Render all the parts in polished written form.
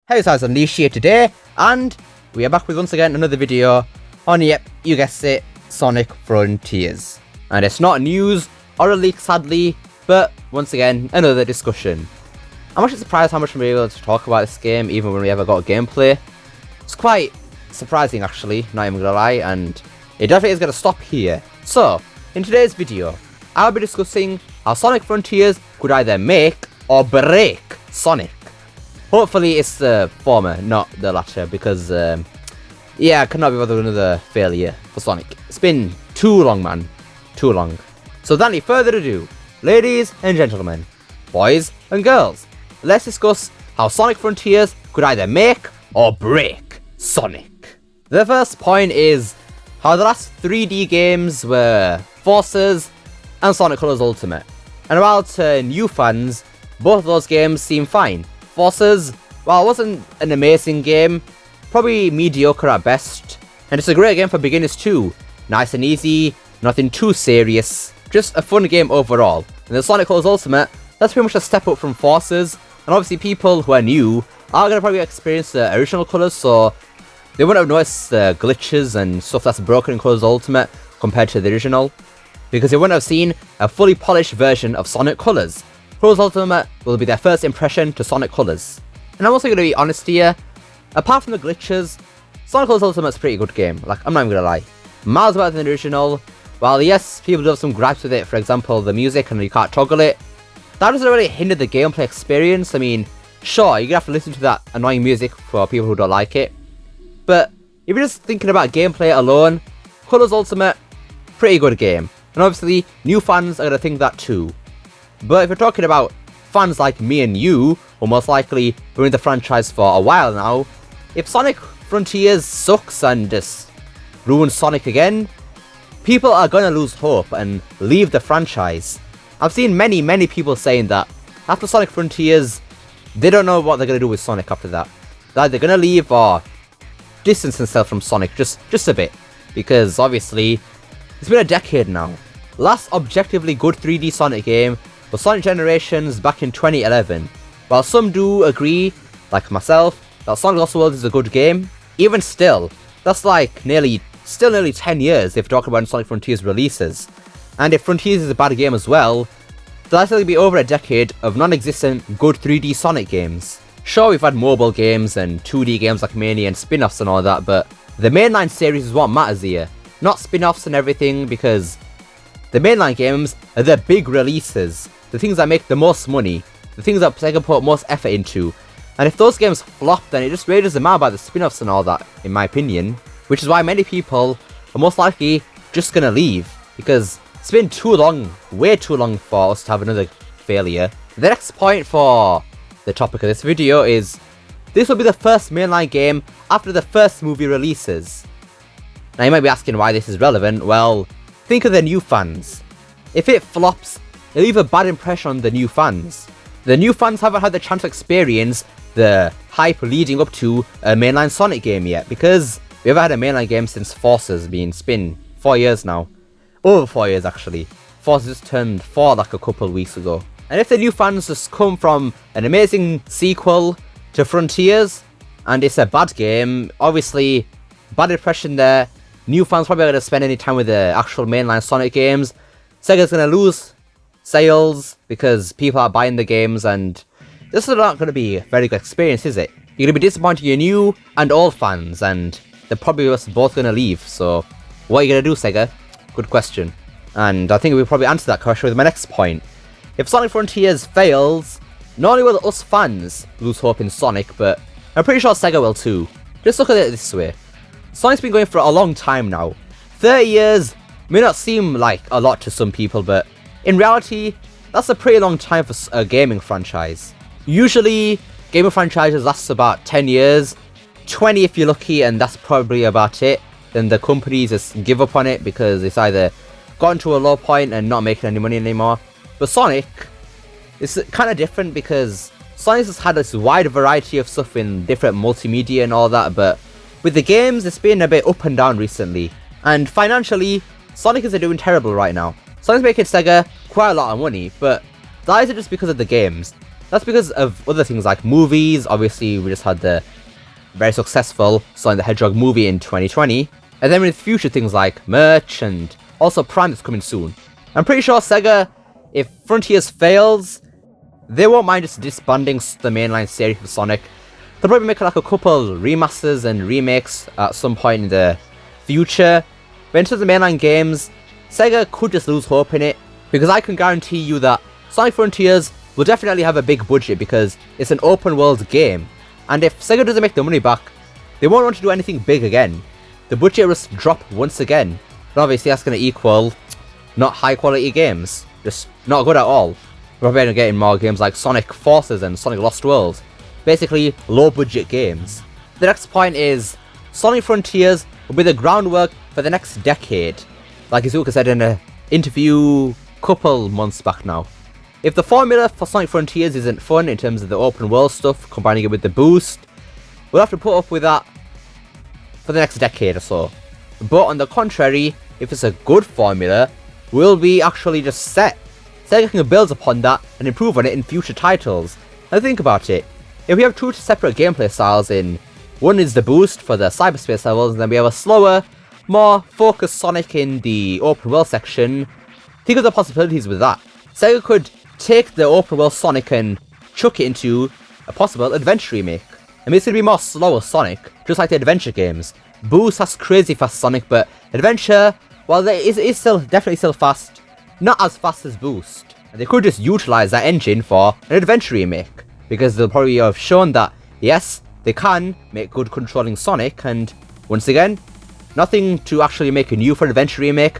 Hey guys, Unleashed here today, and we are back with once again another video on, yep, you guessed it, Sonic Frontiers. And it's not news or a leak sadly, but once again, another discussion. I'm actually surprised how much we're able to talk about this game even when we ever got gameplay. It's quite surprising actually, not even gonna lie, and it definitely is gonna stop here. So, in today's video, I'll be discussing how Sonic Frontiers could either make or break Sonic. Hopefully it's the former, not the latter, because, yeah, I cannot be bothered with another failure for Sonic. It's been too long, man. Too long. So without any further ado, ladies and gentlemen, boys and girls, let's discuss how Sonic Frontiers could either make or break Sonic. The first point is how the last 3D games were Forces and Sonic Colors Ultimate. And while to new fans, both of those games seem fine. Forces, while it wasn't an amazing game, probably mediocre at best, and it's a great game for beginners too. Nice and easy, nothing too serious, just a fun game overall. And the Sonic Colors Ultimate, that's pretty much a step up from Forces, and obviously people who are new are going to probably experience the original colours, so they wouldn't have noticed the glitches and stuff that's broken in Colors Ultimate compared to the original, because they wouldn't have seen a fully polished version of Sonic Colors. Colors Ultimate will be their first impression to Sonic Colors. And I'm also going to be honest here, apart from the glitches, Sonic Colors Ultimate is a pretty good game, like, I'm not even going to lie. Miles better than the original. While yes, people do have some gripes with it, for example, the music and you can't toggle it, that doesn't really hinder the gameplay experience. I mean, sure, you're going to have to listen to that annoying music for people who don't like it, but if you're just thinking about gameplay alone, Colors Ultimate, pretty good game. And obviously, new fans are going to think that too. But if you're talking about fans like me and you, who most likely been in the franchise for a while now, if Sonic Frontiers sucks and just ruins Sonic again, people are gonna lose hope and leave the franchise. I've seen many people saying that after Sonic Frontiers, they don't know what they're gonna do with Sonic after that. They're either gonna leave or distance themselves from Sonic just a bit, because obviously it's been a decade now. Last objectively good 3D Sonic game was Sonic Generations back in 2011. While some do agree, like myself, that Sonic Lost World is a good game, even still, that's like nearly 10 years if you're talking about Sonic Frontiers releases. And if Frontiers is a bad game as well, that's going to be over a decade of non-existent good 3D Sonic games. Sure, we've had mobile games and 2D games like Mania and spin-offs and all that, but the mainline series is what matters here, not spin-offs and everything, because the mainline games are the big releases, the things that make the most money, the things that Sega put most effort into. And if those games flop, then it just really doesn't matter about the spin-offs and all that, in my opinion. Which is why many people are most likely just gonna leave, because it's been too long, way too long for us to have another failure. The next point for the topic of this video is, this will be the first mainline game after the first movie releases. Now you might be asking why this is relevant. Well, think of the new fans. If it flops, it'll leave a bad impression on the new fans. The new fans haven't had the chance to experience the hype leading up to a mainline Sonic game yet, because we haven't had a mainline game since Forces, it's been 4 years now. Over 4 years actually. Forces just turned 4 like a couple weeks ago. And if the new fans just come from an amazing sequel to Frontiers, and it's a bad game, obviously, bad impression there. New fans probably aren't going to spend any time with the actual mainline Sonic games. Sega's going to lose sales because people are buying the games, and this is not going to be a very good experience, is it? You're going to be disappointing your new and old fans, and they're probably just both going to leave. So what are you going to do, Sega? Good question. And I think we'll probably answer that question with my next point. If Sonic Frontiers fails, not only will us fans lose hope in Sonic, but I'm pretty sure Sega will too. Just look at it this way. Sonic's been going for a long time now. 30 years may not seem like a lot to some people, but in reality, that's a pretty long time for a gaming franchise. Usually, gaming franchises last about 10 years, 20 if you're lucky, and that's probably about it. Then the companies just give up on it because it's either gotten to a low point and not making any money anymore. But Sonic is kind of different, because Sonic has had this wide variety of stuff in different multimedia and all that, but with the games, it's been a bit up and down recently. And financially, Sonic isn't doing terrible right now. Sonic's making Sega quite a lot of money, but that isn't just because of the games. That's because of other things like movies. Obviously, we just had the very successful Sonic the Hedgehog movie in 2020. And then with future things like merch and also Prime that's coming soon. I'm pretty sure Sega, if Frontiers fails, they won't mind just disbanding the mainline series for Sonic. They'll probably make like a couple remasters and remakes at some point in the future. But in terms of mainline games, Sega could just lose hope in it, because I can guarantee you that Sonic Frontiers will definitely have a big budget because it's an open world game. And if Sega doesn't make the money back, they won't want to do anything big again. The budget will just drop once again. And obviously that's going to equal not high quality games. Just not good at all. We're probably getting more games like Sonic Forces and Sonic Lost World. Basically low budget games. The next point is Sonic Frontiers will be the groundwork for the next decade. Like Izuka said in an interview couple months back now. If the formula for Sonic Frontiers isn't fun in terms of the open world stuff, combining it with the boost, we'll have to put up with that for the next decade or so. But on the contrary, if it's a good formula, we'll be actually just set. Sega can build upon that and improve on it in future titles. Now think about it. If we have two separate gameplay styles in, one is the boost for the cyberspace levels, and then we have a slower, more focused Sonic in the open world section, think of the possibilities with that. Sega could take the open world Sonic and chuck it into a possible adventure remake. I mean, it's going to be more slower Sonic, just like the adventure games. Boost has crazy fast Sonic, but adventure, well, it is still definitely still fast, not as fast as Boost. And they could just utilize that engine for an adventure remake, because they'll probably have shown that, yes, they can make good controlling Sonic, and once again, nothing to actually make a new for an adventure remake,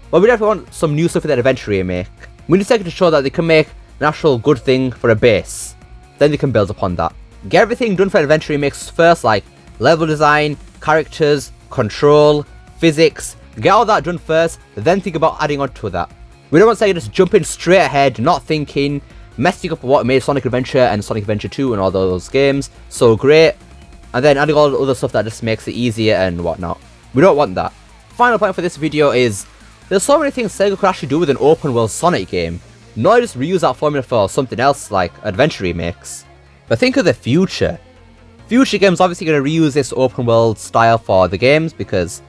but we definitely want some new stuff for that adventure remake. We need Sega to show that they can make an actual good thing for a base. Then they can build upon that. Get everything done for adventure remakes first, like level design, characters, control, physics. Get all that done first, then think about adding on to that. We don't want Sega just jumping straight ahead, not thinking, messing up what made Sonic Adventure and Sonic Adventure 2 and all those games so great, and then adding all the other stuff that just makes it easier and whatnot. We don't want that. Final point for this video is, there's so many things Sega could actually do with an open world Sonic game. Not just reuse that formula for something else like adventure remakes. But think of the future. Future games obviously going to reuse this open world style for the games, because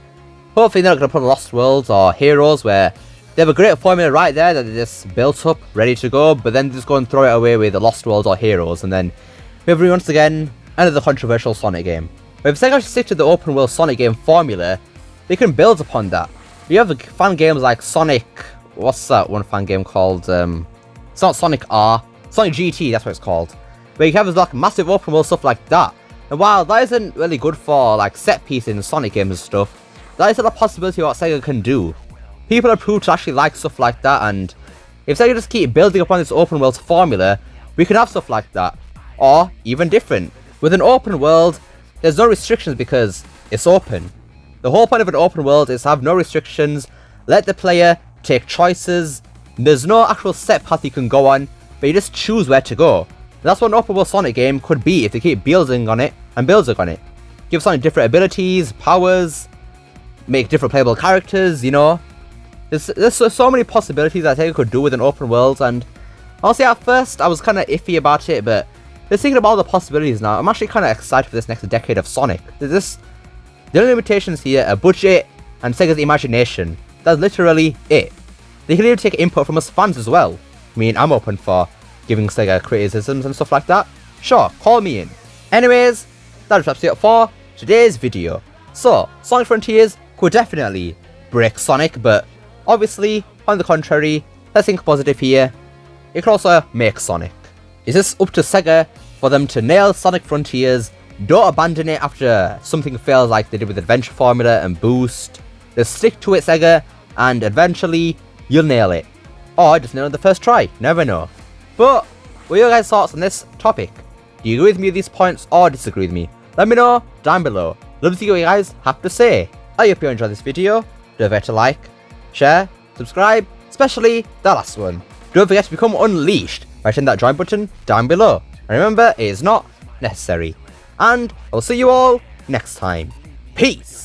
hopefully they're not going to put Lost Worlds or Heroes where they have a great formula right there that they just built up, ready to go, but then just go and throw it away with the Lost Worlds or Heroes, and then we have once again another controversial Sonic game. But if Sega actually stick to the open world Sonic game formula, they can build upon that. You have fan games like Sonic, what's that one fan game called? It's not Sonic R, Sonic GT, that's what it's called. Where you have like massive open world stuff like that. And while that isn't really good for like set pieces in Sonic games and stuff, that is a possibility of what Sega can do. People are proved to actually like stuff like that, and if Sega just keep building upon this open world formula, we could have stuff like that. Or even different. With an open world, there's no restrictions because it's open. The whole point of an open world is to have no restrictions, let the player take choices, there's no actual set path you can go on, but you just choose where to go. And that's what an open world Sonic game could be if they keep building on it and building on it. Give Sonic different abilities, powers, make different playable characters, you know. There's so many possibilities that Sega could do with an open world, and honestly at first I was kind of iffy about it, but just thinking about all the possibilities now, I'm actually kind of excited for this next decade of Sonic. The only limitations here are budget and Sega's imagination. That's literally it. They can even take input from us fans as well. I mean, I'm open for giving Sega criticisms and stuff like that. Sure, call me in. Anyways, that just wraps it up for today's video. So, Sonic Frontiers could definitely break Sonic, but obviously, on the contrary, let's think positive here. It could also make Sonic. It's just up to Sega for them to nail Sonic Frontiers. Don't abandon it after something fails like they did with Adventure Formula and Boost. Just stick to it, Sega, and eventually you'll nail it. Or just nail it the first try, never know. But what are your guys' thoughts on this topic? Do you agree with me with these points or disagree with me? Let me know down below. Love to see what you guys have to say. I hope you enjoyed this video. Don't forget to like, share, subscribe, especially the last one. Don't forget to become unleashed by hitting that join button down below. And remember, it is not necessary. And I'll see you all next time. Peace!